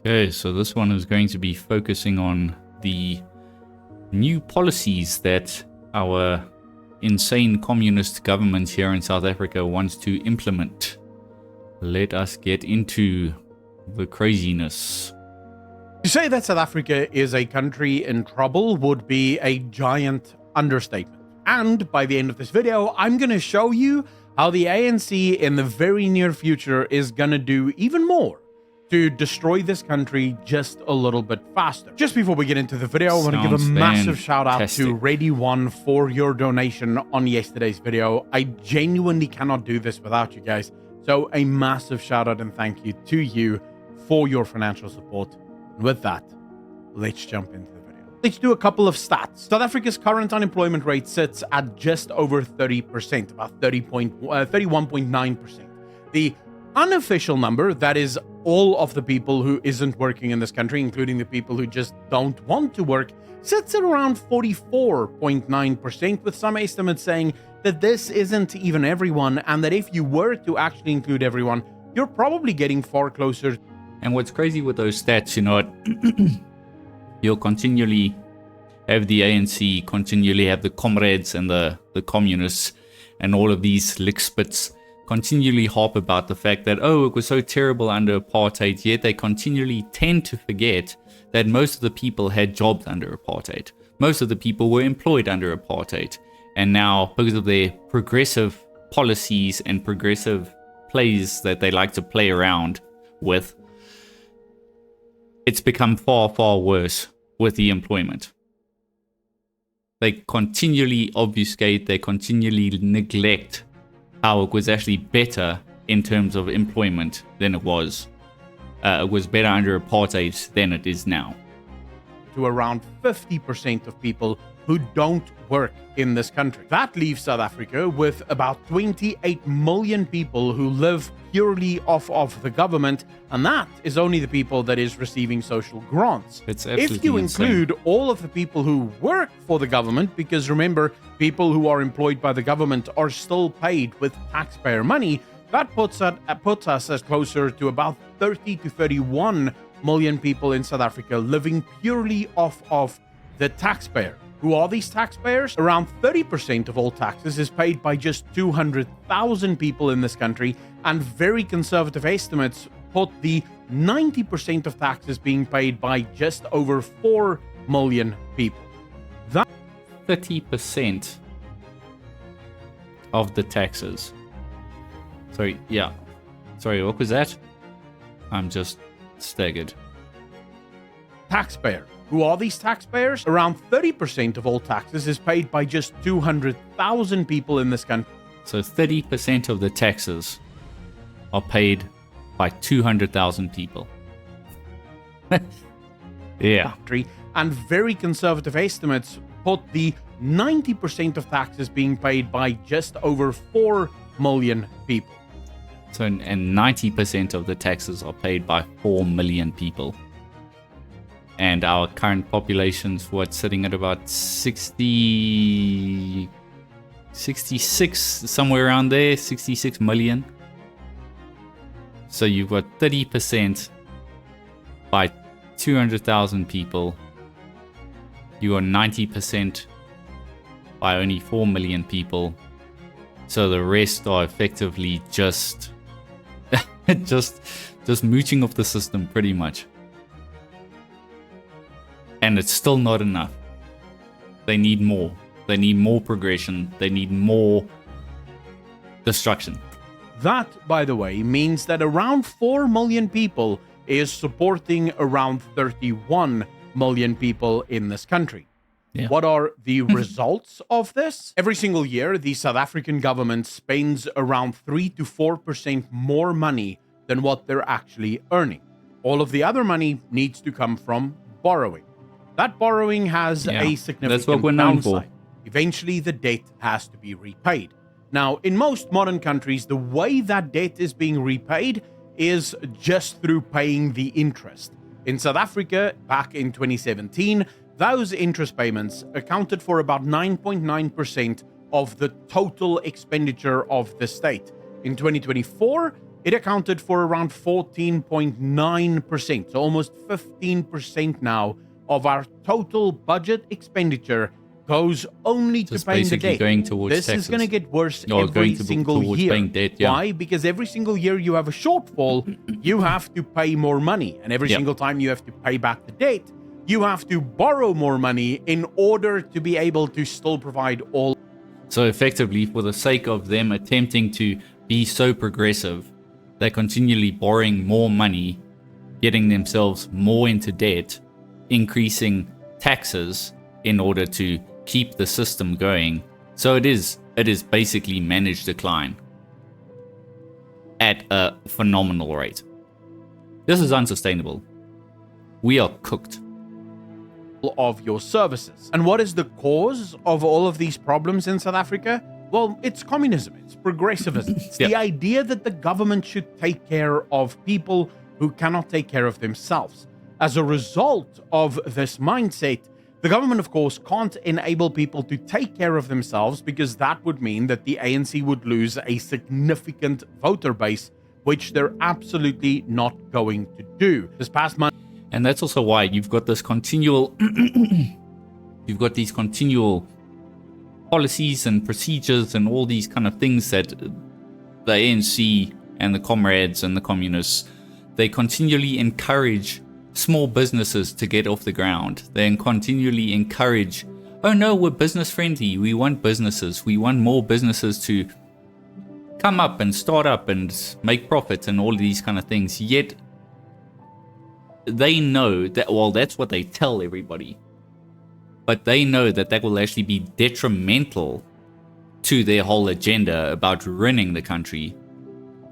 Okay, so this one is going to be focusing on the new policies that our insane communist government here in South Africa wants to implement. Let us get into the craziness. To say that South Africa is a country in trouble would be a giant understatement. And by the end of this video, I'm going to show you how the ANC in the very near future is going to do even more to destroy this country just a little bit faster. Just before we get into the video, I want to give a massive shout out to Ready One for your donation on yesterday's video. I genuinely cannot do this without you guys. So a massive shout out and thank you to you for your financial support. And with that, let's jump into the video. Let's do a couple of stats. South Africa's current unemployment rate sits at just over 30%, about 31.9%. The unofficial number, that is all of the people who isn't working in this country, including the people who just don't want to work, sits at around 44.9%, with some estimates saying that this isn't even everyone, and that if you were to actually include everyone, you're probably getting far closer. And what's crazy with those stats, you know, you'll continually have the ANC, continually have the comrades and the communists and all of these lickspits continually harp about the fact that, oh, it was so terrible under apartheid, yet they continually tend to forget that most of the people had jobs under apartheid. Most of the people were employed under apartheid. And now, because of their progressive policies and progressive plays that they like to play around with, it's become far, far worse with the employment. They continually obfuscate, they continually neglect how it was actually better in terms of employment than it was. It was better under apartheid than it is now. To around 50% of people who don't work in this country. That leaves South Africa with about 28 million people who live purely off of the government, and that is only the people that is receiving social grants. It's absolutely if you include all of the people who work for the government, because remember, people who are employed by the government are still paid with taxpayer money, that puts us as closer to about 30 to 31 million people in South Africa living purely off of the taxpayer. Who are these taxpayers? Around 30% of all taxes is paid by just 200,000 people in this country, and very conservative estimates put the 90% of taxes being paid by just over 4 million people. That 30% of the taxes. Sorry, yeah. Sorry, what was that? I'm just staggered. Taxpayer. Who are these taxpayers? Around 30% of all taxes is paid by just 200,000 people in this country. So 30% of the taxes are paid by 200,000 people. Yeah. And very conservative estimates put the 90% of taxes being paid by just over 4 million people. So, and 90% of the taxes are paid by 4 million people. And our current population's sitting at about 66, somewhere around there, 66 million. So you've got 30% by 200,000 people. You are 90% by only 4 million people. So the rest are effectively just mooching off the system pretty much. And it's still not enough. They need more. They need more progression. They need more destruction. That, by the way, means that around 4 million people is supporting around 31 million people in this country. Yeah. What are the results of this? Every single year, the South African government spends around 3 to 4% more money than what they're actually earning. All of the other money needs to come from borrowing. That borrowing has a significant That's what we're known for. Eventually, the debt has to be repaid. Now, in most modern countries, the way that debt is being repaid is just through paying the interest. In South Africa, back in 2017, those interest payments accounted for about 9.9% of the total expenditure of the state. In 2024, it accounted for around 14.9%, so almost 15% now of our total budget expenditure goes only to paying the debt. Going towards this taxes. is going to get worse Or every single year. Paying debt, yeah. Why? Because every single year you have a shortfall, you have to pay more money. And every single time you have to pay back the debt, you have to borrow more money in order to be able to still provide all. So effectively, for the sake of them attempting to be so progressive, they're continually borrowing more money, getting themselves more into debt, increasing taxes in order to keep the system going. So it is basically managed decline at a phenomenal rate. This is unsustainable. We are cooked. Of your services. And what is the cause of all of these problems in South Africa? Well, it's communism, it's progressivism. It's the idea that the government should take care of people who cannot take care of themselves. As a result of this mindset, the government, of course, can't enable people to take care of themselves, because that would mean that the ANC would lose a significant voter base, which they're absolutely not going to do. This past month, and that's also why you've got this continual you've got these continual policies and procedures and all these kind of things that the ANC and the comrades and the communists, they continually encourage small businesses to get off the ground. They continually encourage, oh no, we're business friendly. We want businesses. We want more businesses to come up and start up and make profits and all of these kind of things. Yet they know that, well, that's what they tell everybody, but they know that that will actually be detrimental to their whole agenda about running the country,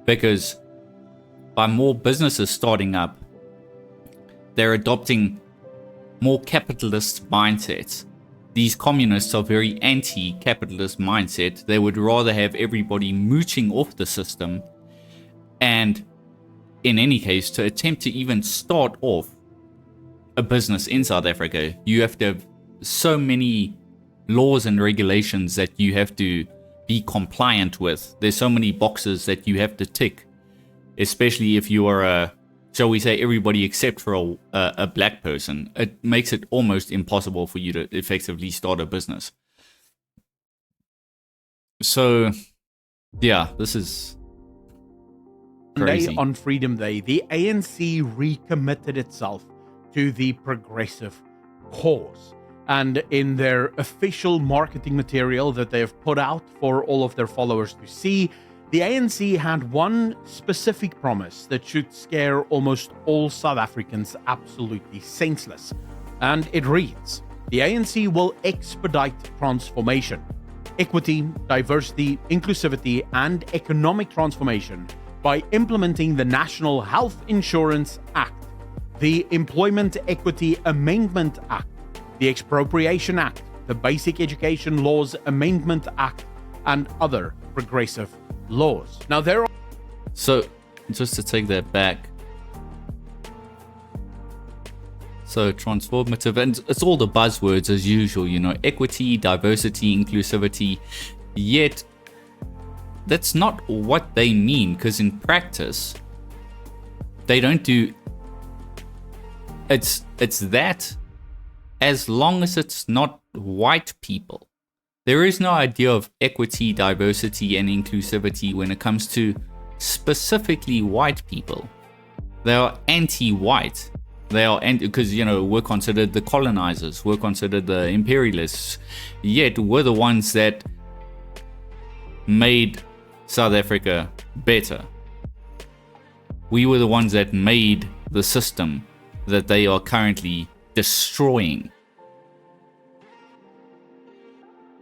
because by more businesses starting up, they're adopting more capitalist mindsets. These communists are very anti-capitalist mindset. They would rather have everybody mooching off the system, and in any case, to attempt to even start off a business in South Africa, you have to have so many laws and regulations that you have to be compliant with. There's so many boxes that you have to tick, especially if you are a, shall we say, everybody except for a black person. It makes it almost impossible for you to effectively start a business. So, yeah, this is crazy. On Freedom Day, the ANC recommitted itself to the progressive cause. And in their official marketing material that they have put out for all of their followers to see, the ANC had one specific promise that should scare almost all South Africans absolutely senseless. And it reads, the ANC will expedite transformation, equity, diversity, inclusivity, and economic transformation by implementing the National Health Insurance Act, the Employment Equity Amendment Act, the Expropriation Act, the Basic Education Laws Amendment Act, and other progressive laws. Now there are... So, just to take that back, so transformative, and it's all the buzzwords as usual, you know, equity, diversity, inclusivity, yet that's not what they mean, because in practice, they don't do... It's that as long as it's not white people. There is no idea of equity, diversity, and inclusivity when it comes to specifically white people. They are anti-white. They are because, you know, we're considered the colonizers, we're considered the imperialists, yet we're the ones that made South Africa better. We were the ones that made the system that they are currently destroying.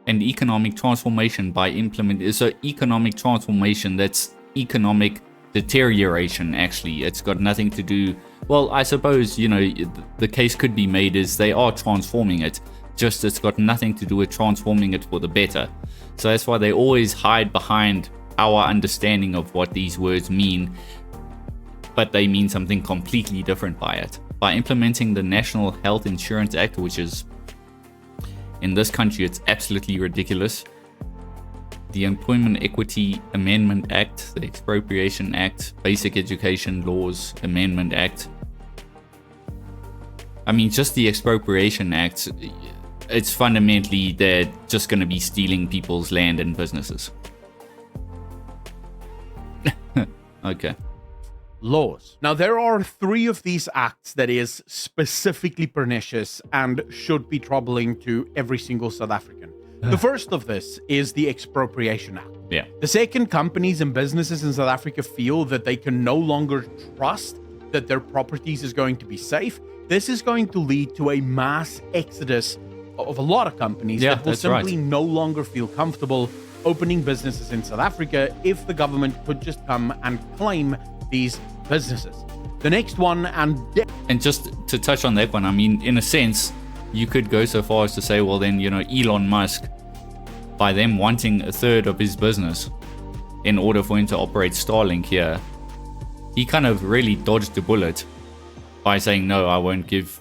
And economic transformation by implementing, so economic transformation, that's economic deterioration. Actually, it's got nothing to do, well, I suppose, you know, the case could be made is they are transforming it, just it's got nothing to do with transforming it for the better. So that's why they always hide behind our understanding of what these words mean, but they mean something completely different by it. By implementing the National Health Insurance Act, which is, in this country, it's absolutely ridiculous. the Employment Equity Amendment Act, the Expropriation Act, Basic Education Laws Amendment Act. I mean, just the Expropriation Act, it's fundamentally they're just going to be stealing people's land and businesses. Okay. Laws. Now, there are 3 of these acts that is specifically pernicious and should be troubling to every single South African. The first of this is the Expropriation Act. Yeah. The second, companies and businesses in South Africa feel that they can no longer trust that their properties is going to be safe. This is going to lead to a mass exodus of a lot of companies that will simply no longer feel comfortable opening businesses in South Africa if the government could just come and claim these businesses. The next one, and just to touch on that one, I mean, in a sense, you could go so far as to say, well, then, Elon Musk, by them wanting a third of his business in order for him to operate Starlink here, he kind of really dodged the bullet by saying, no, I won't give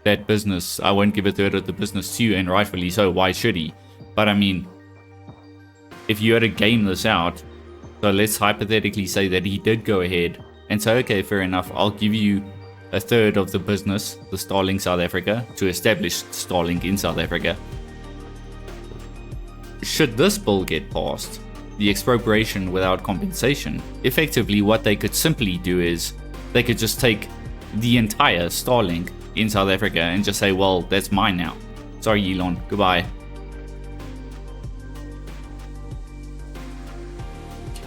that business, I won't give a third of the business to you, and rightfully so. Why should he? But I mean, if you had to game this out, so let's hypothetically say that he did go ahead and say, okay, fair enough, I'll give you a third of the business, the Starlink South Africa, to establish Starlink in South Africa. Should this bill get passed, the expropriation without compensation, effectively what they could simply do is they could just take the entire Starlink in South Africa and just say, well, that's mine now. Sorry, Elon, goodbye.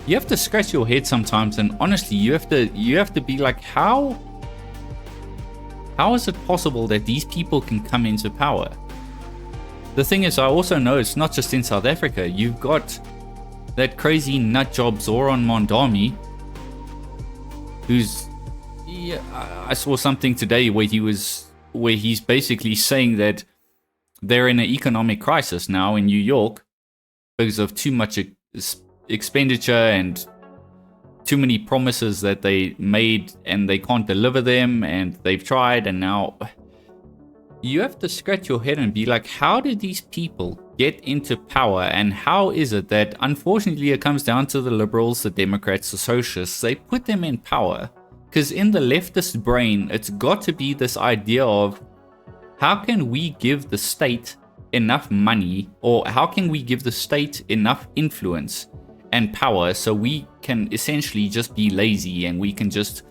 You have to scratch your head sometimes, and honestly, you have to be like, how is it possible that these people can come into power? The thing is, I also know it's not just in South Africa. You've got that crazy nutjob Zoran Mondami, who's, yeah, I saw something today where he's basically saying that they're in an economic crisis now in New York because of too much expenditure and too many promises that they made and they can't deliver them, and they've tried, and now you have to scratch your head and be like, how did these people get into power? And how is it that, unfortunately, it comes down to the liberals, the Democrats, the socialists, they put them in power? Because in the leftist brain, it's got to be this idea of, how can we give the state enough money, or how can we give the state enough influence and power so we can essentially just be lazy and we can just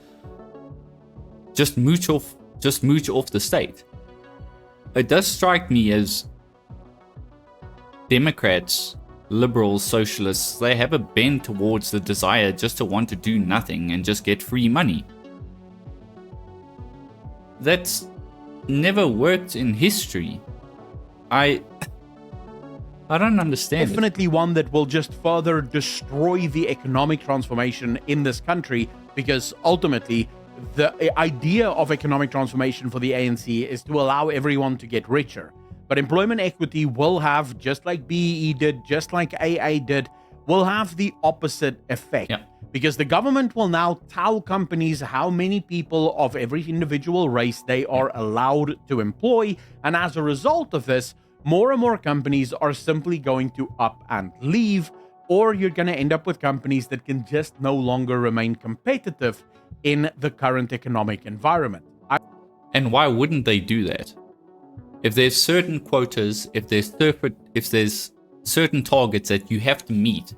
mooch off the state. It does strike me as Democrats, liberals, socialists, they have a bend towards the desire just to want to do nothing and just get free money. That's never worked in history. I don't understand. Definitely one that will just further destroy the economic transformation in this country, because ultimately the idea of economic transformation for the ANC is to allow everyone to get richer. But employment equity will have, just like BEE did, just like AA did, will have the opposite effect. Yeah. Because the government will now tell companies how many people of every individual race they are allowed to employ. And as a result of this, more and more companies are simply going to up and leave, or you're going to end up with companies that can just no longer remain competitive in the current economic environment. And why wouldn't they do that? If there's certain quotas, if there's certain targets that you have to meet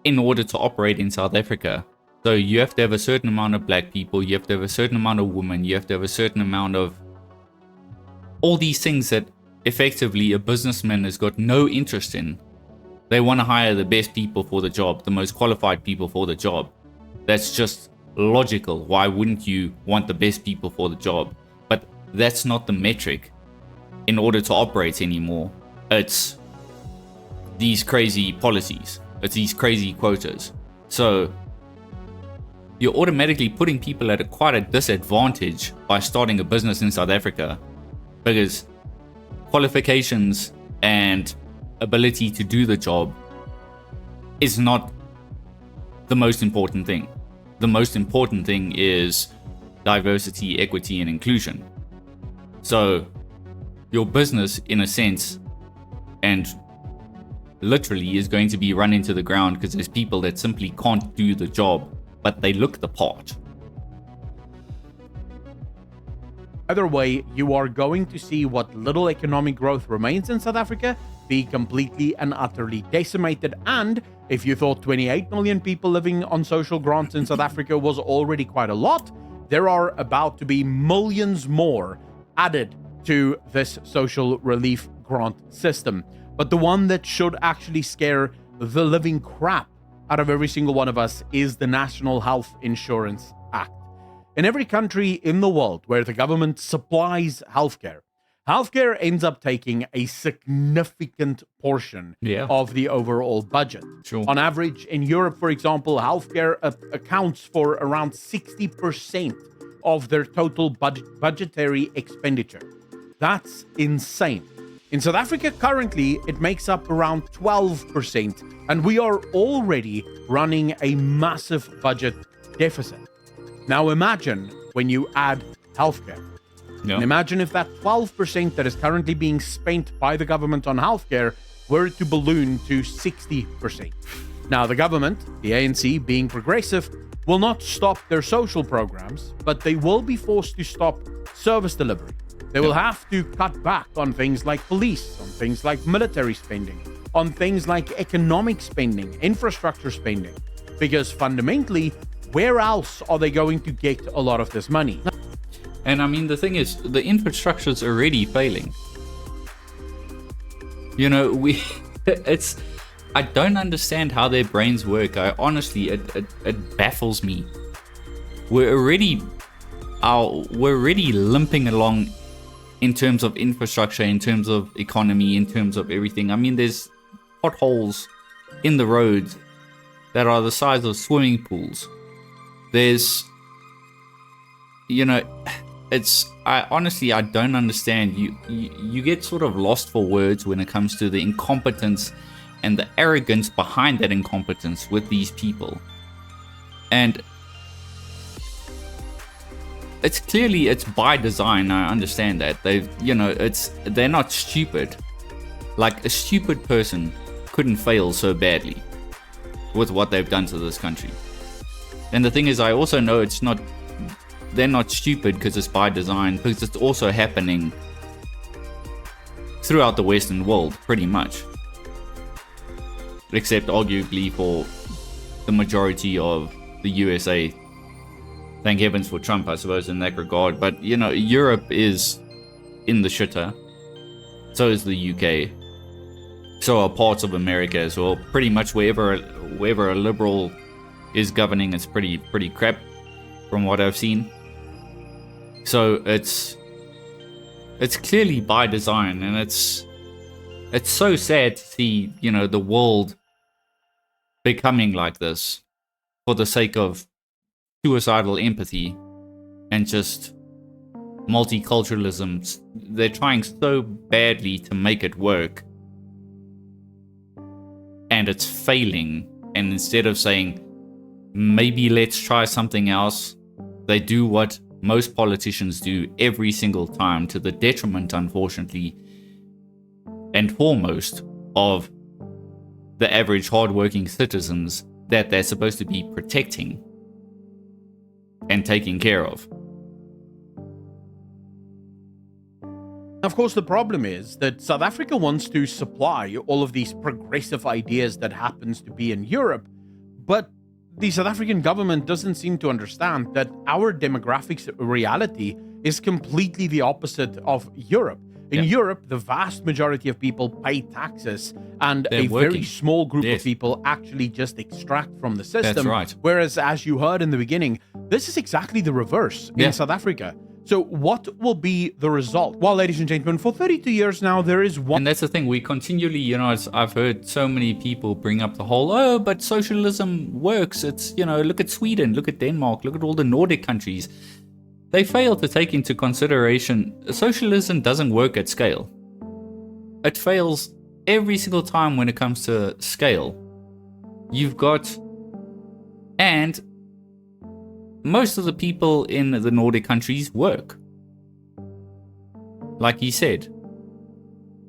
in order to operate in South Africa, so you have to have a certain amount of black people, you have to have a certain amount of women, you have to have a certain amount of all these things that effectively a businessman has got no interest in. They want to hire the best people for the job, the most qualified people for the job. That's just logical. Why wouldn't you want the best people for the job? But that's not the metric in order to operate anymore. It's these crazy policies. It's these crazy quotas. So you're automatically putting people at quite a disadvantage by starting a business in South Africa, because qualifications and ability to do the job is not the most important thing. The most important thing is diversity, equity, and inclusion. So your business, in a sense, and literally is going to be run into the ground because there's people that simply can't do the job, but they look the part. Either way, you are going to see what little economic growth remains in South Africa be completely and utterly decimated. And if you thought 28 million people living on social grants in South Africa was already quite a lot, there are about to be millions more added to this social relief grant system. But the one that should actually scare the living crap out of every single one of us is the National Health Insurance Act. In every country in the world where the government supplies healthcare, healthcare ends up taking a significant portion of the overall budget. Sure. On average, in Europe, for example, healthcare accounts for around 60% of their total budgetary expenditure. That's insane. In South Africa, currently, it makes up around 12%, and we are already running a massive budget deficit. Now imagine when you add healthcare. Yeah. And imagine if that 12% that is currently being spent by the government on healthcare were to balloon to 60%. Now the government, the ANC being progressive, will not stop their social programs, but they will be forced to stop service delivery. They will have to cut back on things like police, on things like military spending, on things like economic spending, infrastructure spending, because fundamentally, where else are they going to get a lot of this money? And I mean, the thing is, the infrastructure's already failing. You know, I don't understand how their brains work. It baffles me. We're already limping along in terms of infrastructure, in terms of economy, in terms of everything. I mean, there's potholes in the roads that are the size of swimming pools. There's, you know, I don't understand. You get sort of lost for words when it comes to the incompetence and the arrogance behind that incompetence with these people. And it's by design. I understand that. They're not stupid. Like, a stupid person couldn't fail so badly with what they've done to this country. And the thing is, I also know they're not stupid because it's by design, because it's also happening throughout the Western world, pretty much. Except arguably for the majority of the USA. Thank heavens for Trump, I suppose, in that regard. But, you know, Europe is in the shitter. So is the UK. So are parts of America as well. Pretty much wherever a liberal is governing, it's pretty crap from what I've seen. So it's clearly by design, and it's so sad to see, you know, the world becoming like this for the sake of suicidal empathy and just multiculturalism. They're trying so badly to make it work, and it's failing. And instead of saying, maybe let's try something else, they do what most politicians do every single time, to the detriment, unfortunately, and foremost, of the average hardworking citizens that they're supposed to be protecting and taking care of. Of course, the problem is that South Africa wants to supply all of these progressive ideas that happens to be in Europe, but the South African government doesn't seem to understand that our demographics reality is completely the opposite of Europe. In Europe, the vast majority of people pay taxes, and They're very working. small group of people actually just extract from the system. That's right. Whereas, as you heard in the beginning, this is exactly the reverse in South Africa. So what will be the result? Well, ladies and gentlemen, for 32 years now, there is one... And that's the thing, we continually, you know, I've heard so many people bring up the whole, but socialism works. It's, you know, look at Sweden, look at Denmark, look at all the Nordic countries. They fail to take into consideration socialism doesn't work at scale. It fails every single time when it comes to scale. And most of the people in the Nordic countries work. Like he said,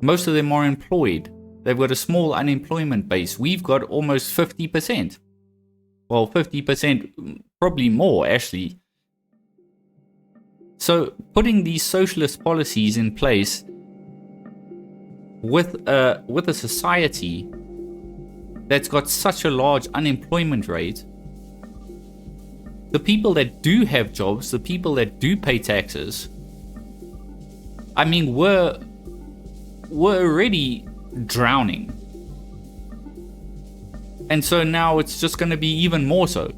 most of them are employed. They've got a small unemployment base. We've got almost 50%. Well, 50%, probably more, actually. So, putting these socialist policies in place with a society that's got such a large unemployment rate, the people that do have jobs, the people that do pay taxes, I mean, we're already drowning. And so now it's just going to be even more so.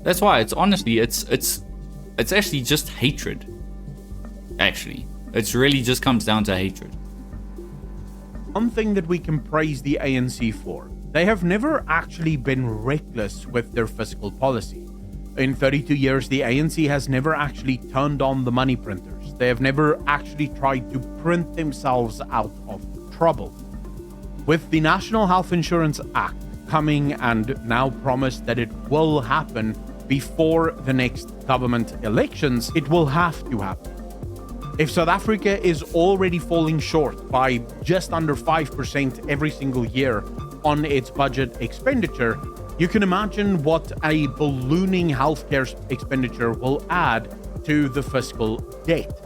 That's why it's honestly, it's actually just hatred. Actually, it really just comes down to hatred. One thing that we can praise the ANC for, they have never actually been reckless with their fiscal policy. In 32 years, the ANC has never actually turned on the money printers. They have never actually tried to print themselves out of trouble. With the National Health Insurance Act coming and now promised that it will happen before the next government elections, it will have to happen. If South Africa is already falling short by just under 5% every single year on its budget expenditure, you can imagine what a ballooning healthcare expenditure will add to the fiscal debt.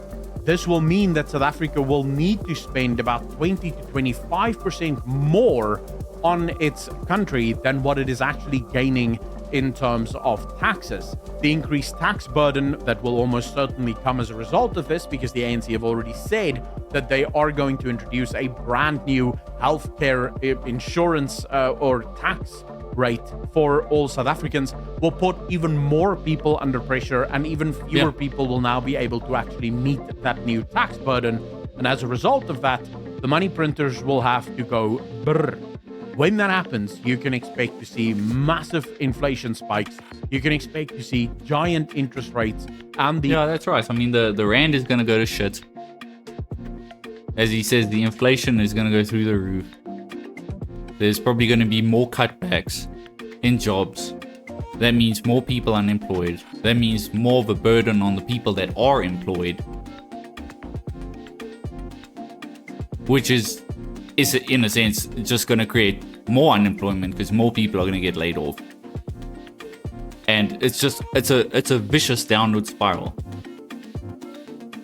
This will mean that South Africa will need to spend about 20 to 25% more on its country than what it is actually gaining in terms of taxes. The increased tax burden that will almost certainly come as a result of this, because the ANC have already said that they are going to introduce a brand new healthcare insurance or tax rate for all South Africans, will put even more people under pressure, and even fewer people will now be able to actually meet that new tax burden. And as a result of that, the money printers will have to go brr. When that happens, you can expect to see massive inflation spikes. You can expect to see giant interest rates, and Yeah, that's right. I mean, the rand is going to go to shit. As he says, the inflation is going to go through the roof. There's probably going to be more cutbacks in jobs. That means more people unemployed. That means more of a burden on the people that are employed. Which is in a sense just going to create more unemployment, because more people are going to get laid off. And it's a vicious downward spiral.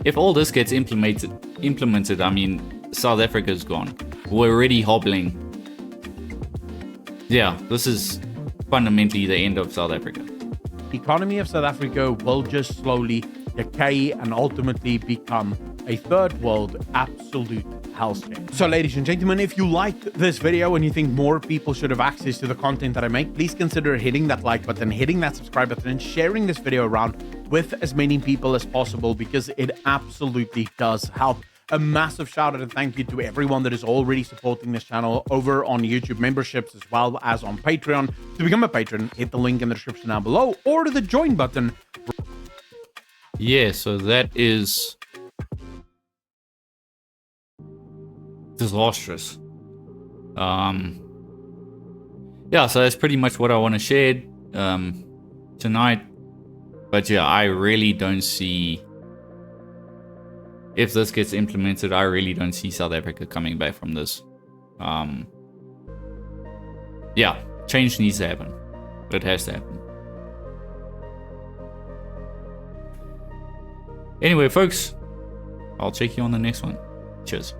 If all this gets implemented, I mean, South Africa's gone. We're already hobbling. Yeah, this is fundamentally the end of South Africa. The economy of South Africa will just slowly decay and ultimately become a third world absolute hellscape. So ladies and gentlemen, if you liked this video and you think more people should have access to the content that I make, please consider hitting that like button, hitting that subscribe button, and sharing this video around with as many people as possible, because it absolutely does help. A massive shout out and thank you to everyone that is already supporting this channel over on YouTube memberships as well as on Patreon. To become a patron, hit the link in the description down below, or to the join button. Yeah, so that is disastrous. Yeah, so that's pretty much what I want to share tonight. But yeah, I really don't see, if this gets implemented, I really don't see South Africa coming back from this. Yeah, change needs to happen. It has to happen. Anyway, folks, I'll check you on the next one. Cheers.